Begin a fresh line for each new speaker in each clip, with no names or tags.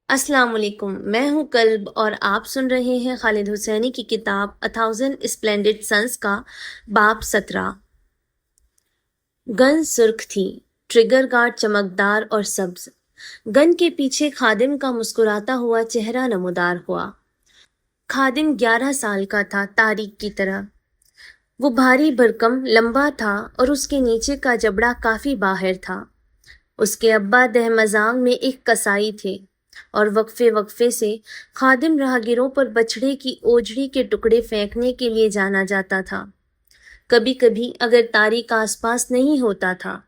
السلام علیکم، میں ہوں کلب اور آپ سن رہے ہیں خالد حسینی کی کتاب A Thousand Splendid Suns کا باب 17۔ گن سرخ تھی، ٹریگر گارڈ چمکدار اور سبز۔ گن کے پیچھے خادم کا مسکراتا ہوا چہرہ نمودار ہوا۔ خادم 11 سال کا تھا، تاریخ کی طرح۔ وہ بھاری بھرکم لمبا تھا اور اس کے نیچے کا جبڑا کافی باہر تھا۔ اس کے ابا دہمزانگ میں ایک کسائی تھے اور وقفے وقفے سے خادم راہگیروں پر بچھڑے کی اوجڑی کے ٹکڑے پھینکنے کے لیے جانا جاتا تھا۔ کبھی کبھی اگر طارق آس پاس نہیں ہوتا تھا،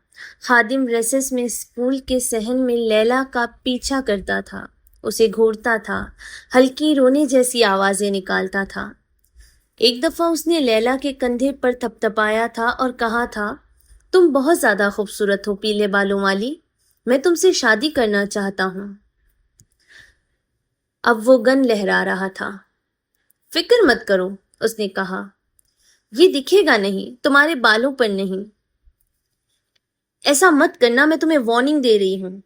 خادم ریسس میں اسکول کے صحن میں لیلا کا پیچھا کرتا تھا، اسے گھورتا تھا، ہلکی رونے جیسی آوازیں نکالتا تھا۔ ایک دفعہ اس نے لیلا کے کندھے پر تھپتھپایا تھا اور کہا تھا، تم بہت زیادہ خوبصورت ہو پیلے بالوں والی، میں تم سے شادی کرنا چاہتا ہوں۔ اب وہ گن لہرا رہا تھا۔ فکر مت کرو، اس نے کہا، یہ دکھے گا نہیں، تمہارے بالوں پر نہیں۔ ایسا مت کرنا، میں تمہیں وارننگ دے رہی ہوں۔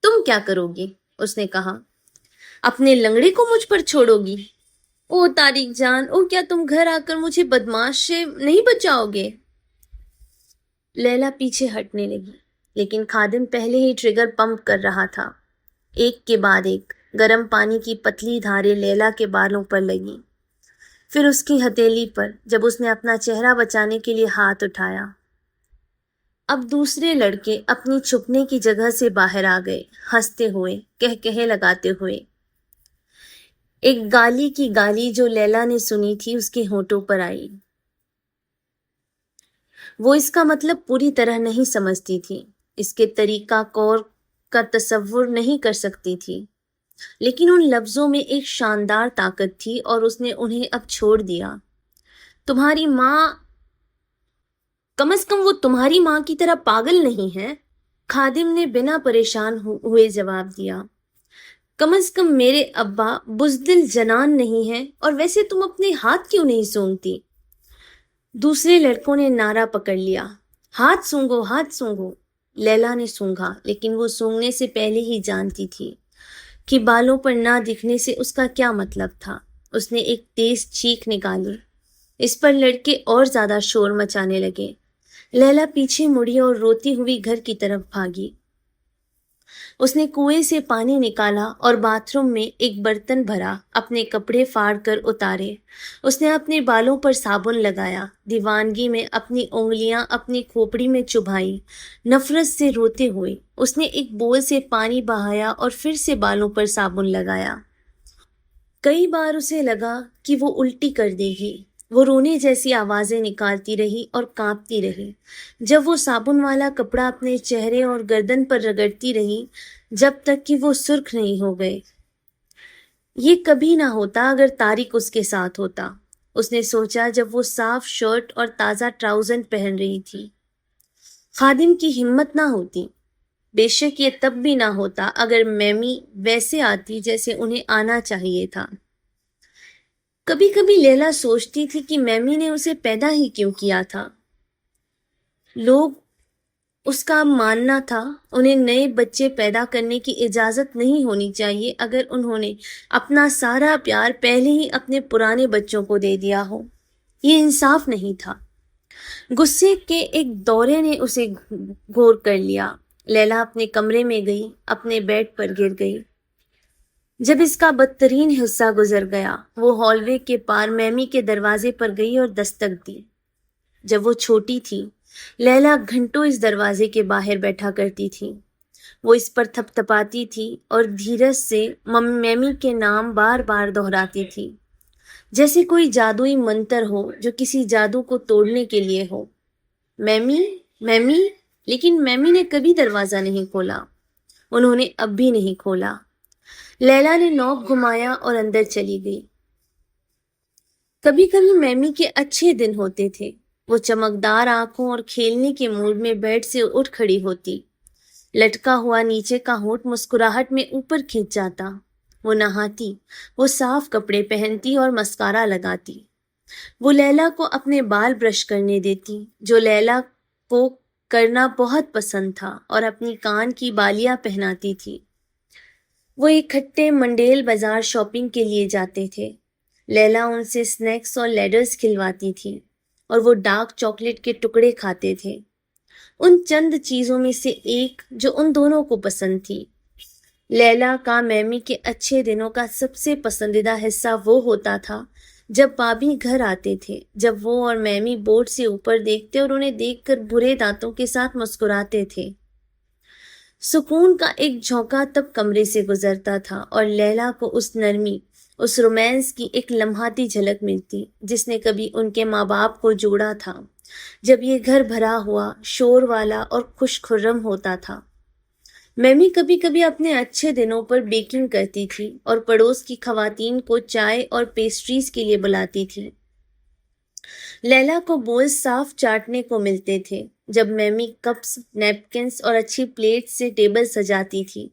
تم کیا کرو گی؟ اس نے کہا، اپنے لنگڑے کو مجھ پر چھوڑو گی؟ او طارق جان، او کیا تم گھر آ کر مجھے بدماش سے نہیں بچاؤ گے؟ لیلا پیچھے ہٹنے لگی، لیکن خادم پہلے ہی ٹریگر پمپ کر رہا تھا۔ ایک کے بعد ایک گرم پانی کی پتلی دھاریں لیلا کے بالوں پر لگی، پھر اس کی ہتھیلی پر جب اس نے اپنا چہرہ بچانے کے لیے ہاتھ اٹھایا۔ اب دوسرے لڑکے اپنی چھپنے کی جگہ سے باہر آ گئے، ہنستے ہوئے، کہکہے لگاتے ہوئے۔ ایک گالی کی گالی جو لیلا نے سنی تھی اس کے ہونٹوں پر آئی۔ وہ اس کا مطلب پوری طرح نہیں سمجھتی تھی، اس کے طریقہ کار کا تصور نہیں کر سکتی تھی، لیکن ان لفظوں میں ایک شاندار طاقت تھی اور اس نے انہیں اب چھوڑ دیا۔ تمہاری ماں، کم از کم وہ تمہاری ماں کی طرح پاگل نہیں ہے، خادم نے بنا پریشان ہوئے جواب دیا۔ کم از کم میرے ابا بزدل جنان نہیں ہیں، اور ویسے تم اپنے ہاتھ کیوں نہیں سونگتی؟ دوسرے لڑکوں نے نعرہ پکڑ لیا، ہاتھ سونگو، ہاتھ سونگو۔ لیلا نے سونگا، لیکن وہ سونگنے سے پہلے ہی جانتی تھی کہ بالوں پر نہ دکھنے سے اس کا کیا مطلب تھا۔ اس نے ایک تیز چیخ نکالی، اس پر لڑکے اور زیادہ شور مچانے لگے۔ لیلا پیچھے مڑی اور روتی ہوئی گھر کی طرف بھاگی۔ اس نے کنویں سے پانی نکالا اور باتھ روم میں ایک برتن بھرا، اپنے کپڑے پھاڑ کر اتارے۔ اس نے اپنے بالوں پر صابن لگایا، دیوانگی میں اپنی انگلیاں اپنی کھوپڑی میں چبھائی، نفرت سے روتے ہوئے۔ اس نے ایک بول سے پانی بہایا اور پھر سے بالوں پر صابن لگایا۔ کئی بار اسے لگا کہ وہ الٹی کر دے گی۔ وہ رونے جیسی آوازیں نکالتی رہی اور کانپتی رہی جب وہ صابن والا کپڑا اپنے چہرے اور گردن پر رگڑتی رہی، جب تک کہ وہ سرخ نہیں ہو گئے۔ یہ کبھی نہ ہوتا اگر طارق اس کے ساتھ ہوتا، اس نے سوچا جب وہ صاف شرٹ اور تازہ ٹراؤزر پہن رہی تھی۔ خادم کی ہمت نہ ہوتی، بے شک یہ تب بھی نہ ہوتا اگر میمی ویسے آتی جیسے انہیں آنا چاہیے تھا۔ کبھی کبھی لیلا سوچتی تھی کہ میمی نے اسے پیدا ہی کیوں کیا تھا۔ لوگ، اس کا ماننا تھا، انہیں نئے بچے پیدا کرنے کی اجازت نہیں ہونی چاہیے اگر انہوں نے اپنا سارا پیار پہلے ہی اپنے پرانے بچوں کو دے دیا ہو۔ یہ انصاف نہیں تھا۔ غصے کے ایک دورے نے اسے گھور کر لیا۔ لیلا اپنے کمرے میں گئی، اپنے بیڈ پر گر گئی۔ جب اس کا بدترین حصہ گزر گیا، وہ ہال وے کے پار میمی کے دروازے پر گئی اور دستک دی۔ جب وہ چھوٹی تھی، لیلا گھنٹوں اس دروازے کے باہر بیٹھا کرتی تھی۔ وہ اس پر تھپتھپاتی تھی اور دھیرج سے میمی کے نام بار بار دہراتی تھی، جیسے کوئی جادوئی منتر ہو جو کسی جادو کو توڑنے کے لیے ہو۔ میمی، میمی، لیکن میمی نے کبھی دروازہ نہیں کھولا۔ انہوں نے اب بھی نہیں کھولا۔ لیلا نے نوب گھمایا اور اندر چلی گئی۔ کبھی کبھی میمی کے اچھے دن ہوتے تھے۔ وہ چمکدار آنکھوں اور کھیلنے کے موڈ میں بیڈ سے اٹھ کھڑی ہوتی، لٹکا ہوا نیچے کا ہونٹ مسکراہٹ میں اوپر کھنچ جاتا۔ وہ نہاتی، وہ صاف کپڑے پہنتی اور مسکارا لگاتی۔ وہ لیلا کو اپنے بال برش کرنے دیتی، جو لیلا کو کرنا بہت پسند تھا، اور اپنی کان کی بالیاں پہناتی تھی۔ وہ اکٹھے منڈیل بازار شاپنگ کے لیے جاتے تھے۔ لیلا ان سے سنیکس اور لیڈرز کھلواتی تھی اور وہ ڈارک چاکلیٹ کے ٹکڑے کھاتے تھے۔ ان چند چیزوں میں سے ایک جو ان دونوں کو پسند تھی۔ لیلا کا میمی کے اچھے دنوں کا سب سے پسندیدہ حصہ وہ ہوتا تھا جب بابی گھر آتے تھے، جب وہ اور میمی بورڈ سے اوپر دیکھتے اور انہیں دیکھ کر برے دانتوں کے ساتھ مسکراتے تھے۔ سکون کا ایک جھونکا تب کمرے سے گزرتا تھا اور لیلا کو اس نرمی، اس رومانس کی ایک لمحاتی جھلک ملتی جس نے کبھی ان کے ماں باپ کو جوڑا تھا، جب یہ گھر بھرا ہوا، شور والا اور خوش خرم ہوتا تھا۔ میمی کبھی کبھی اپنے اچھے دنوں پر بیکنگ کرتی تھی اور پڑوس کی خواتین کو چائے اور پیسٹریز کے لیے بلاتی تھی۔ لیلا کو بول صاف چاٹنے کو ملتے تھے جب میمی کپس، نیپکنس اور اچھی پلیٹ سے ٹیبل سجاتی تھی۔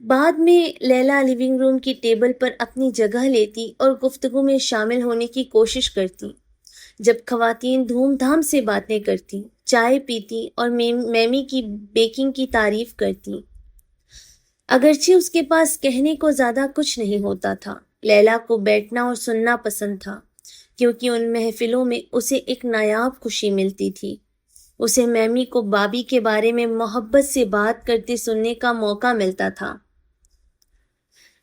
بعد میں لیلا لیونگ روم کی ٹیبل پر اپنی جگہ لیتی اور گفتگو میں شامل ہونے کی کوشش کرتی، جب خواتین دھوم دھام سے باتیں کرتی، چائے پیتی اور میمی کی بیکنگ کی تعریف کرتی۔ اگرچہ اس کے پاس کہنے کو زیادہ کچھ نہیں ہوتا تھا، لیلا کو بیٹھنا اور سننا پسند تھا، کیونکہ ان محفلوں میں اسے ایک نایاب خوشی ملتی تھی۔ اسے میمی کو بابی کے بارے میں محبت سے بات کرتے سننے کا موقع ملتا تھا۔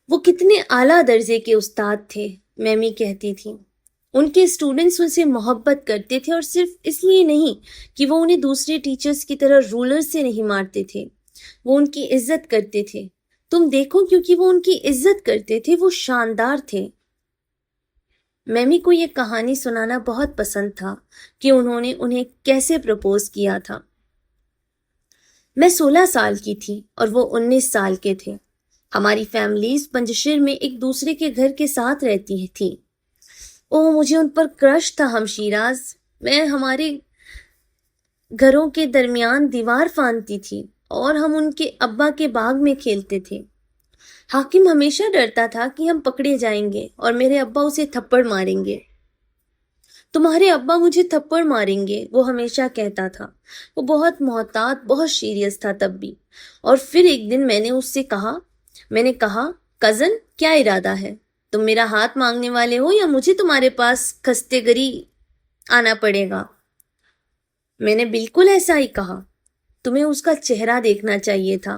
وہ کتنے اعلیٰ درجے کے استاد تھے، میمی کہتی تھی۔ ان کے اسٹوڈنٹس ان سے محبت کرتے تھے، اور صرف اس لیے نہیں کہ وہ انہیں دوسرے ٹیچرز کی طرح رولر سے نہیں مارتے تھے، وہ ان کی عزت کرتے تھے۔ تم دیکھو، کیونکہ وہ ان کی عزت کرتے تھے، وہ شاندار تھے۔ میمی کو یہ کہانی سنانا بہت پسند تھا کہ انہوں نے انہیں کیسے پرپوز کیا تھا۔ میں 16 سال کی تھی اور وہ 19 سال کے تھے۔ ہماری فیملیز پنجشیر میں ایک دوسرے کے گھر کے ساتھ رہتی تھی۔ مجھے ان پر کرش تھا ہمشیراز۔ میں ہمارے گھروں کے درمیان دیوار فاندتی تھی اور ہم ان کے ابا کے باغ میں کھیلتے تھے۔ حاکم ہمیشہ ڈرتا تھا کہ ہم پکڑے جائیں گے اور میرے ابا اسے تھپڑ ماریں گے۔ تمہارے ابا مجھے تھپڑ ماریں گے، وہ ہمیشہ کہتا تھا۔ وہ بہت محتاط، بہت سیریس تھا تب بھی۔ اور پھر ایک دن میں نے کہا کزن، کیا ارادہ ہے؟ تم میرا ہاتھ مانگنے والے ہو یا مجھے تمہارے پاس خستے گری آنا پڑے گا؟ میں نے بالکل ایسا ہی کہا۔ تمہیں اس کا چہرہ دیکھنا چاہیے تھا۔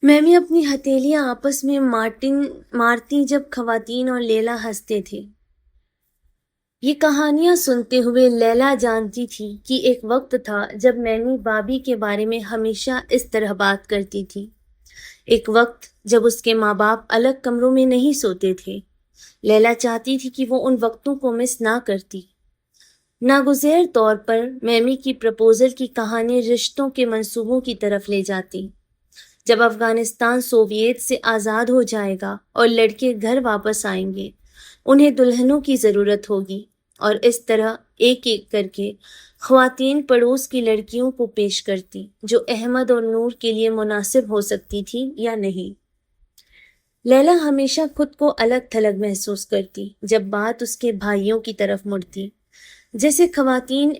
میمی اپنی ہتھیلیاں آپس میں مارتی جب خواتین اور لیلا ہنستے تھے۔ یہ کہانیاں سنتے ہوئے لیلا جانتی تھی کہ ایک وقت تھا جب میمی بابی کے بارے میں ہمیشہ اس طرح بات کرتی تھی، ایک وقت جب اس کے ماں باپ الگ کمروں میں نہیں سوتے تھے۔ لیلا چاہتی تھی کہ وہ ان وقتوں کو مس نہ کرتی۔ ناگزیر طور پر میمی کی پرپوزل کی کہانی رشتوں کے منصوبوں کی طرف لے جاتی۔ جب افغانستان سوویت سے آزاد ہو جائے گا اور لڑکے گھر واپس آئیں گے، انہیں دلہنوں کی ضرورت ہوگی، اور اس طرح ایک ایک کر کے خواتین پڑوس کی لڑکیوں کو پیش کرتی جو احمد اور نور کے لیے مناسب ہو سکتی تھی یا نہیں۔ لیلا ہمیشہ خود کو الگ تھلگ محسوس کرتی جب بات اس کے بھائیوں کی طرف مڑتی، جیسے خواتین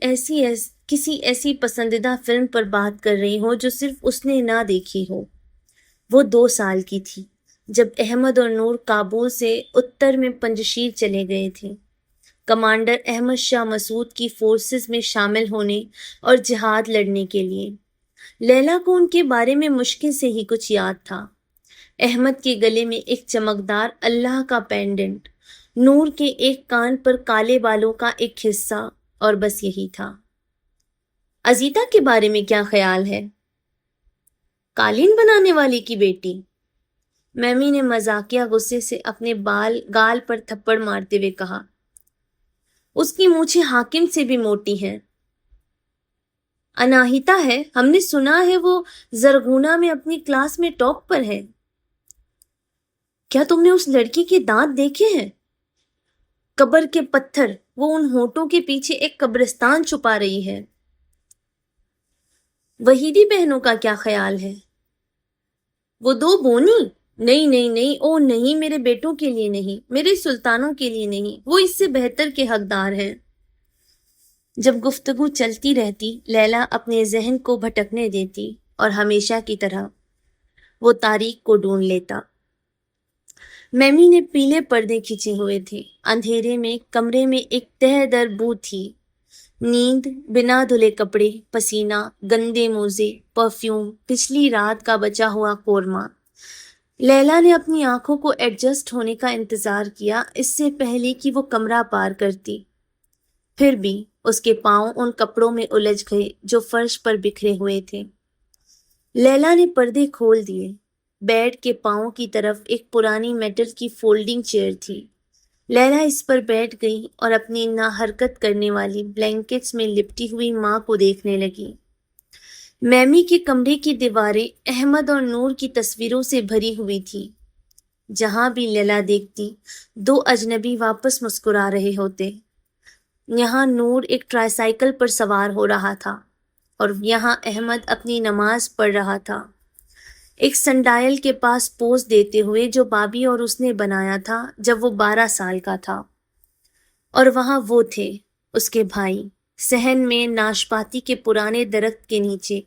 کسی ایسی پسندیدہ فلم پر بات کر رہی ہوں جو صرف اس نے نہ دیکھی ہو۔ وہ 2 سال کی تھی جب احمد اور نور کابل سے اتر میں پنجشیر چلے گئے تھے، کمانڈر احمد شاہ مسعود کی فورسز میں شامل ہونے اور جہاد لڑنے کے لیے۔ لیلا کو ان کے بارے میں مشکل سے ہی کچھ یاد تھا۔ احمد کے گلے میں ایک چمکدار اللہ کا پینڈنٹ، نور کے ایک کان پر کالے بالوں کا ایک حصہ، اور بس یہی تھا۔ ازیتا کے بارے میں کیا خیال ہے؟ قالین بنانے والی کی بیٹی؟ میمی نے مذاقیہ غصے سے اپنے گال پر تھپڑ مارتے ہوئے کہا۔ اس کی مونچھیں حاکم سے بھی موٹی ہیں۔ اناہیتا ہے، ہم نے سنا ہے وہ زرغونہ میں اپنی کلاس میں ٹاپ پر ہے۔ کیا تم نے اس لڑکی کے دانت دیکھے ہیں؟ قبر کے پتھر، وہ ان ہونٹوں کے پیچھے ایک قبرستان چھپا رہی ہے۔ وحیدی بہنوں کا کیا خیال ہے؟ وہ 2 بونی؟ نہیں نہیں نہیں، او نہیں، میرے بیٹوں کے لیے نہیں، میرے سلطانوں کے لیے نہیں، وہ اس سے بہتر کے حقدار ہیں۔ جب گفتگو چلتی رہتی، لیلا اپنے ذہن کو بھٹکنے دیتی اور ہمیشہ کی طرح وہ تاریخ کو ڈھونڈ لیتا۔ میمی نے پیلے پردے کھینچے ہوئے تھے۔ اندھیرے میں کمرے میں ایک تہ در بو تھی۔ نیند، بنا دھلے کپڑے، پسینہ، گندے موزے، پرفیوم، پچھلی رات کا بچا ہوا قورمہ۔ لیلا نے اپنی آنکھوں کو ایڈجسٹ ہونے کا انتظار کیا اس سے پہلے کہ وہ کمرہ پار کرتی۔ پھر بھی اس کے پاؤں ان کپڑوں میں الجھ گئے جو فرش پر بکھرے ہوئے تھے۔ لیلا نے پردے کھول دیے۔ بیڈ کے پاؤں کی طرف ایک پرانی میٹل کی فولڈنگ چیئر تھی۔ لیلا اس پر بیٹھ گئی اور اپنی نا حرکت کرنے والی بلینکٹس میں لپٹی ہوئی ماں کو دیکھنے لگی۔ میمی کے کمرے کی دیواریں احمد اور نور کی تصویروں سے بھری ہوئی تھی۔ جہاں بھی لیلا دیکھتی، دو اجنبی واپس مسکرا رہے ہوتے۔ یہاں نور ایک ٹرائی سائیکل پر سوار ہو رہا تھا اور یہاں احمد اپنی نماز پڑھ رہا تھا، ایک سنڈائل کے پاس پوز دیتے ہوئے جو بابی اور اس نے بنایا تھا جب وہ 12 سال کا تھا۔ اور وہاں وہ تھے، اس کے بھائی، صحن میں ناشپاتی کے پرانے درخت کے نیچے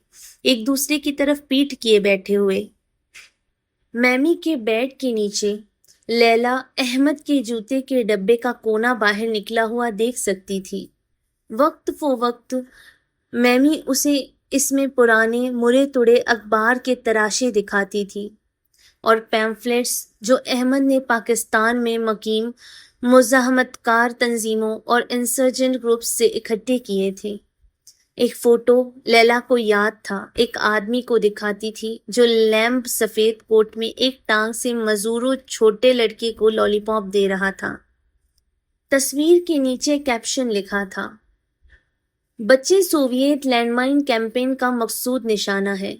ایک دوسرے کی طرف پیٹھ کیے بیٹھے ہوئے۔ میمی کے بیڈ کے نیچے لیلا احمد کے جوتے کے ڈبے کا کونا باہر نکلا ہوا دیکھ سکتی تھی۔ وقت فوقت میمی اسے اس میں پرانے مرے تڑے اخبار کے تراشے دکھاتی تھی اور پیمفلیٹس جو احمد نے پاکستان میں مقیم مزاحمت کار تنظیموں اور انسرجنٹ گروپس سے اکٹھے کیے تھے۔ ایک فوٹو لیلا کو یاد تھا، ایک آدمی کو دکھاتی تھی جو لیمب سفید کوٹ میں ایک ٹانگ سے مزورو چھوٹے لڑکے کو لالی پاپ دے رہا تھا۔ تصویر کے نیچے کیپشن لکھا تھا، بچے سوویت لینڈ مائن کیمپین کا مقصود نشانہ ہے۔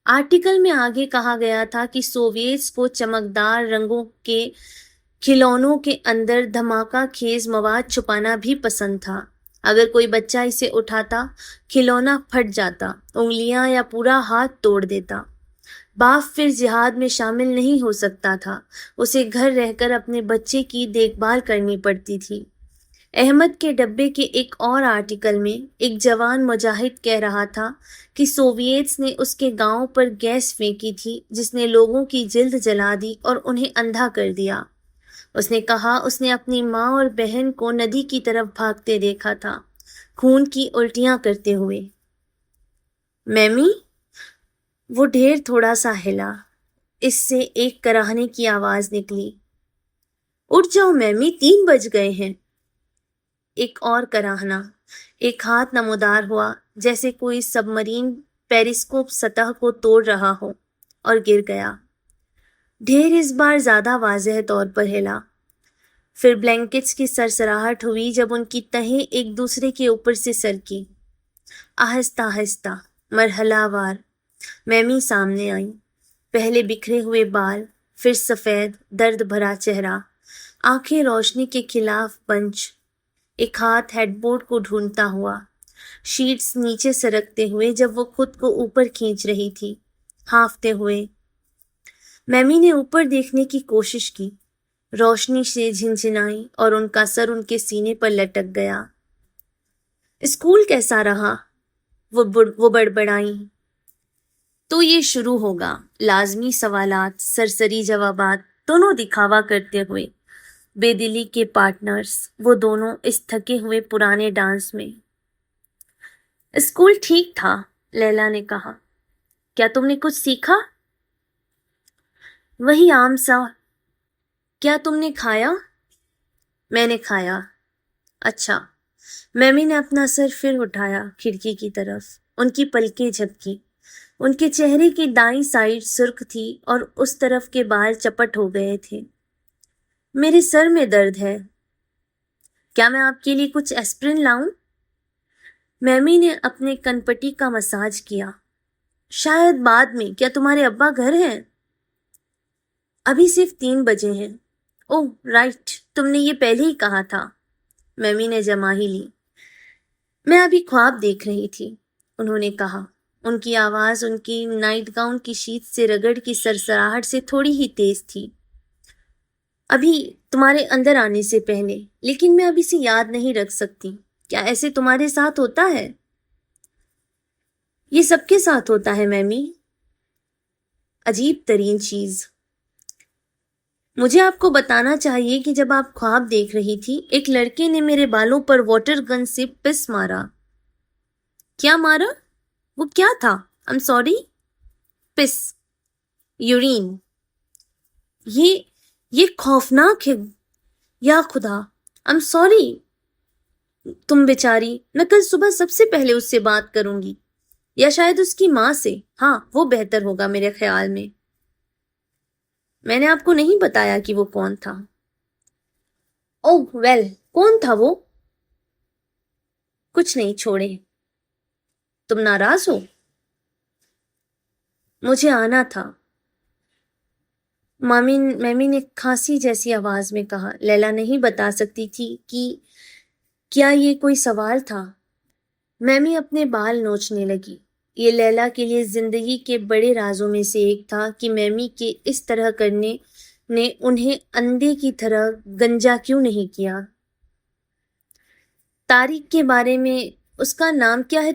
آرٹیکل میں آگے کہا گیا تھا کہ سوویتس کو چمکدار رنگوں کے کھلونوں کے اندر دھماکہ خیز مواد چھپانا بھی پسند تھا۔ اگر کوئی بچہ اسے اٹھاتا، کھلونا پھٹ جاتا، انگلیاں یا پورا ہاتھ توڑ دیتا۔ باپ پھر جہاد میں شامل نہیں ہو سکتا تھا، اسے گھر رہ کر اپنے بچے کی دیکھ بھال کرنی پڑتی تھی۔ احمد کے ڈبے کے ایک اور آرٹیکل میں ایک جوان مجاہد کہہ رہا تھا کہ سوویتس نے اس کے گاؤں پر گیس پھینکی تھی جس نے لوگوں کی جلد جلا دی اور انہیں اندھا کر دیا۔ اس نے کہا اس نے اپنی ماں اور بہن کو ندی کی طرف بھاگتے دیکھا تھا، خون کی الٹیاں کرتے ہوئے۔ میمی؟ وہ ڈھیر تھوڑا سا ہلا، اس سے ایک کراہنے کی آواز نکلی، اٹھ جاؤ میمی، 3 بج گئے ہیں۔ ایک اور کراہنا، ایک ہاتھ نمودار ہوا جیسے کوئی سب مرین پیریسکوپ سطح کو توڑ رہا ہو اور گر گیا۔ ڈھیر اس بار زیادہ واضح طور پر ہلا۔ پھر بلینکٹس کی سرسراہٹ ہوئی جب ان کی تہیں ایک دوسرے کے اوپر سے سرکی۔ آہستہ آہستہ، مرحلہ وار، میمی سامنے آئی، پہلے بکھرے ہوئے بال، پھر سفید درد بھرا چہرہ، آنکھیں روشنی کے خلاف بنچ، ایک ہاتھ ہیڈ بورڈ کو ڈھونڈتا ہوا، شیٹس نیچے سرکتے ہوئے جب وہ خود کو اوپر کھینچ رہی تھی، ہانفتے ہوئے۔ میمی نے اوپر دیکھنے کی کوشش کی، روشنی سے جھنجھنائی اور ان کا سر ان کے سینے پر لٹک گیا۔ اسکول کیسا رہا؟ وہ بڑبڑائیں۔ تو یہ شروع ہوگا، لازمی سوالات، سرسری جوابات، دونوں دکھاوا کرتے ہوئے، بے دلی کے پارٹنرز، وہ دونوں اس تھکے ہوئے پرانے ڈانس میں۔ اسکول ٹھیک تھا، لیلا نے کہا۔ کیا تم نے کچھ سیکھا؟ وہی عام سا۔ کیا تم نے کھایا؟ میں نے کھایا۔ اچھا۔ میمی نے اپنا سر پھر اٹھایا کھڑکی کی طرف، ان کی پلکیں جھپکی، ان کے چہرے کی دائیں سائیڈ سرخ تھی اور اس طرف کے بال چپٹ ہو گئے تھے۔ میرے سر میں درد ہے، کیا میں آپ کے لیے کچھ ایسپرین لاؤں؟ میمی نے اپنے کنپٹی کا مساج کیا۔ شاید بعد میں، کیا تمہارے ابا گھر ہیں؟ ابھی صرف 3 بجے ہیں۔ اوہ رائٹ، تم نے یہ پہلے ہی کہا تھا۔ میمی نے جمع ہی لی۔ میں ابھی خواب دیکھ رہی تھی، انہوں نے کہا۔ ان کی آواز ان کی نائٹ گاؤن کی شیٹ سے رگڑ کی سرسراہٹ سے تھوڑی ہی تیز تھی۔ ابھی تمہارے اندر آنے سے پہلے، لیکن میں ابھی سے یاد نہیں رکھ سکتی۔ کیا ایسے تمہارے ساتھ ہوتا ہے؟ یہ سب کے ساتھ ہوتا ہے میمی۔ عجیب ترین چیز. مجھے آپ کو بتانا چاہیے کہ جب آپ خواب دیکھ رہی تھی ایک لڑکے نے میرے بالوں پر واٹر گن سے پس مارا. کیا مارا؟ وہ کیا تھا؟ I'm sorry. پس، یورین. یہ خوفناک ہے. یا خدا، I'm sorry. تم بیچاری. میں کل صبح سب سے پہلے اس سے بات کروں گی، یا شاید اس کی ماں سے. ہاں، وہ بہتر ہوگا میرے خیال میں. میں نے آپ کو نہیں بتایا کہ وہ کون تھا. اوہ ویل، کون تھا وہ؟ کچھ نہیں، چھوڑے. تم ناراض ہو؟ مجھے آنا تھا. میمی نے کھانسی جیسی آواز میں کہا. لیلا نہیں بتا سکتی تھی کہ کیا یہ کوئی سوال تھا. میمی اپنے بال نوچنے لگی. یہ لیلا کے لیے زندگی کے بڑے رازوں میں سے ایک تھا کہ میمی کے اس طرح کرنے نے انہیں اندھے کی طرح گنجا کیوں نہیں کیا. طارق کے بارے میں، اس کا نام کیا ہے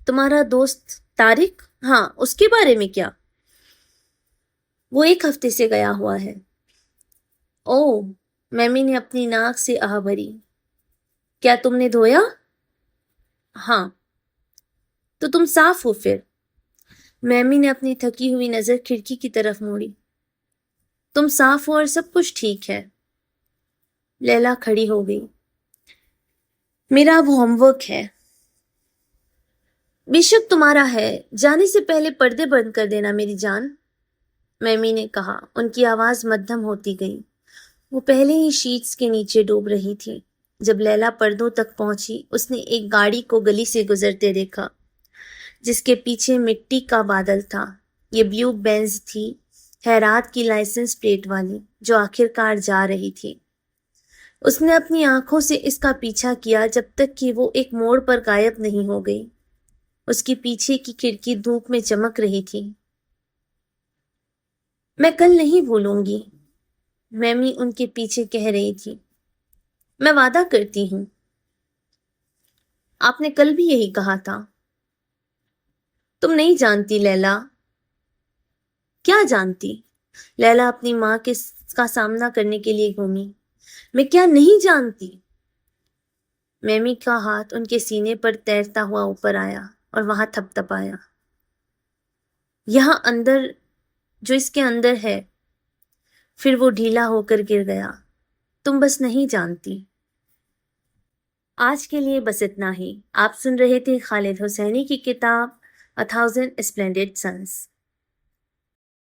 تمہارا دوست طارق؟ ہاں، اس کے بارے میں کیا؟ وہ 1 ہفتے سے گیا ہوا ہے. اوہ، میمی نے اپنی ناک سے آہ بھری. کیا تم نے دھویا؟ ہاں. تو تم صاف ہو پھر. میمی نے اپنی تھکی ہوئی نظر کھڑکی کی طرف موڑی. تم صاف ہو اور سب کچھ ٹھیک ہے. لیلا کھڑی ہو گئی. میرا اب ہوم ورک ہے. بے شک تمہارا ہے. جانے سے پہلے پردے بند کر دینا میری جان. میمی نے کہا. ان کی آواز مدھم ہوتی گئی. وہ پہلے ہی شیٹس کے نیچے ڈوب رہی تھی. جب لیلا پردوں تک پہنچی اس نے ایک گاڑی کو گلی سے گزرتے دیکھا جس کے پیچھے مٹی کا بادل تھا. یہ بلیو بینز تھی، ہیرات کی لائسنس پلیٹ والی، جو آخرکار جا رہی تھی. اس نے اپنی آنکھوں سے اس کا پیچھا کیا جب تک کہ وہ ایک موڑ پر غائب نہیں ہو گئی. اس کی پیچھے کی کھڑکی دھوپ میں چمک رہی تھی. میں کل نہیں بھولوں گی، میمی ان کے پیچھے کہہ رہی تھی. میں وعدہ کرتی ہوں. آپ نے کل بھی یہی کہا تھا. تم نہیں جانتی لیلا. کیا جانتی؟ لیلا اپنی ماں کا سامنا کرنے کے لیے گھومی. میں کیا نہیں جانتی؟ میمی کا ہاتھ ان کے سینے پر تیرتا ہوا اوپر آیا اور وہاں تھپ تھپ آیا. یہاں اندر، جو اس کے اندر ہے. پھر وہ ڈھیلا ہو کر گر گیا. تم بس نہیں جانتی. آج کے لیے بس اتنا ہی. آپ سن رہے تھے خالد حسینی کی کتاب A Thousand Splendid Suns.